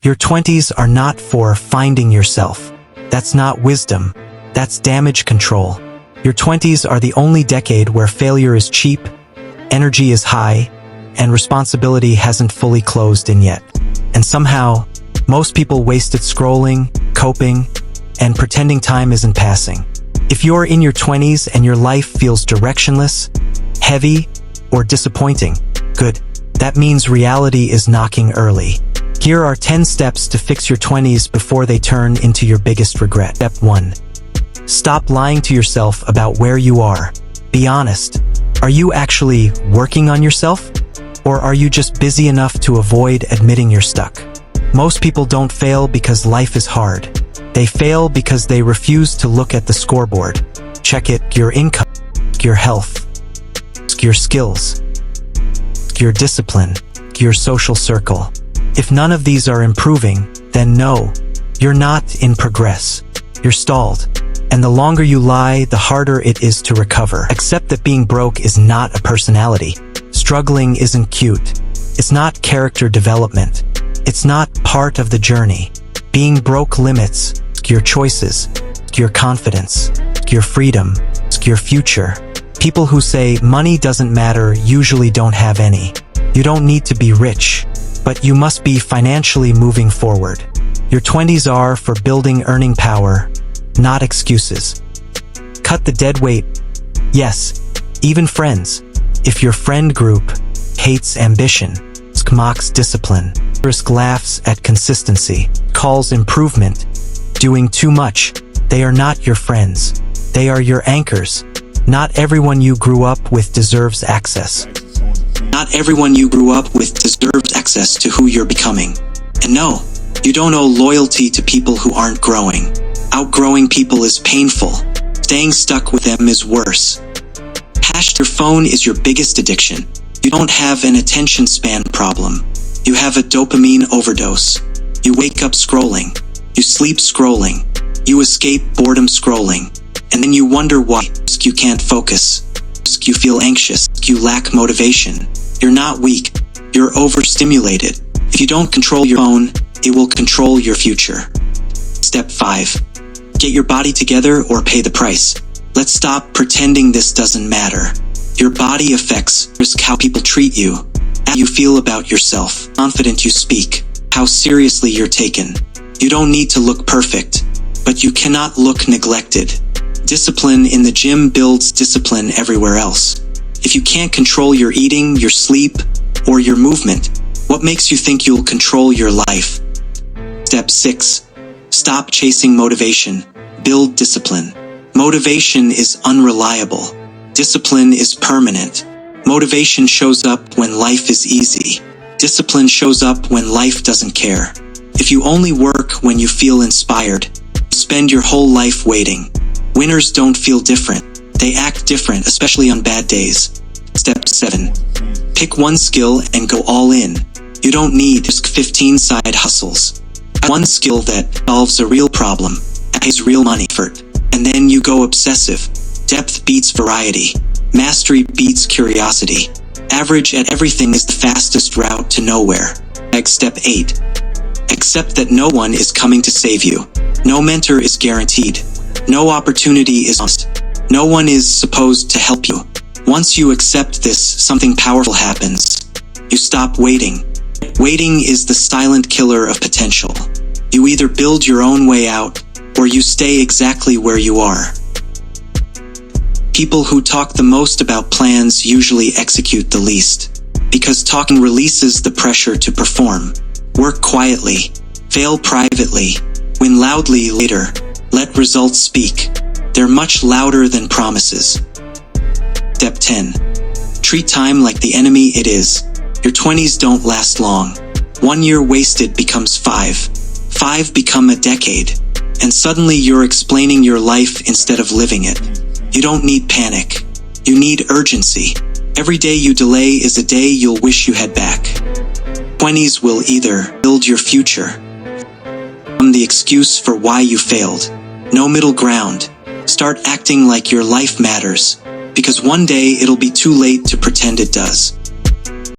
Your 20s are not for finding yourself. That's not wisdom. That's damage control. Your 20s are the only decade where failure is cheap, energy is high, and responsibility hasn't fully closed in yet. And somehow, most people waste it scrolling, coping, and pretending time isn't passing. If you're in your 20s and your life feels directionless, heavy, or disappointing, good. That means reality is knocking early. Here are 10 steps to fix your 20s before they turn into your biggest regret. Step 1. Stop lying to yourself about where you are. Be honest. Are you actually working on yourself? Or are you just busy enough to avoid admitting you're stuck? Most people don't fail because life is hard. They fail because they refuse to look at the scoreboard. Check it, your income, your health, your skills, your discipline, your social circle. If none of these are improving, then no, you're not in progress. You're stalled. And the longer you lie, the harder it is to recover. Accept that being broke is not a personality. Struggling isn't cute. It's not character development. It's not part of the journey. Being broke limits your choices, your confidence, your freedom, your future. People who say money doesn't matter usually don't have any. You don't need to be rich, but you must be financially moving forward. Your 20s are for building earning power, not excuses. Cut the dead weight. Yes, even friends. If your friend group hates ambition, mocks discipline, laughs at consistency, calls improvement, doing too much, they are not your friends. They are your anchors. Not everyone you grew up with deserves access. Not everyone you grew up with deserves access to who you're becoming. And no, you don't owe loyalty to people who aren't growing. Outgrowing people is painful. Staying stuck with them is worse. Your phone is your biggest addiction. You don't have an attention span problem. You have a dopamine overdose. You wake up scrolling. You sleep scrolling. You escape boredom scrolling. And then you wonder why you can't focus. You feel anxious. You lack motivation. You're not weak. You're overstimulated. If you don't control your phone, it will control your future. Step 5. Get your body together or pay the price. Let's stop pretending this doesn't matter. Your body affects how people treat you, how you feel about yourself, how confident you speak, how seriously you're taken. You don't need to look perfect, but you cannot look neglected. Discipline in the gym builds discipline everywhere else. If you can't control your eating, your sleep, or your movement, what makes you think you'll control your life? Step 6. Stop chasing motivation. Build discipline. Motivation is unreliable. Discipline is permanent. Motivation shows up when life is easy. Discipline shows up when life doesn't care. If you only work when you feel inspired, spend your whole life waiting. Winners don't feel different. They act different, especially on bad days. Step 7. Pick one skill and go all in. You don't need 15 side hustles. One skill that solves a real problem, pays real money for it, and then you go obsessive. Depth beats variety. Mastery beats curiosity. Average at everything is the fastest route to nowhere. Step 8. Accept that no one is coming to save you. No mentor is guaranteed. No opportunity is lost. No one is supposed to help you. Once you accept this, something powerful happens. You stop waiting. Waiting is the silent killer of potential. You either build your own way out, or you stay exactly where you are. People who talk the most about plans usually execute the least, because talking releases the pressure to perform. Work quietly, fail privately, win loudly later, let results speak. They're much louder than promises. Step 10. Treat time like the enemy it is. Your 20s don't last long. 1 year wasted becomes 5. 5 become a decade. And suddenly you're explaining your life instead of living it. You don't need panic. You need urgency. Every day you delay is a day you'll wish you had back. 20s will either build your future, become the excuse for why you failed. No middle ground. Start acting like your life matters, because one day it'll be too late to pretend it does.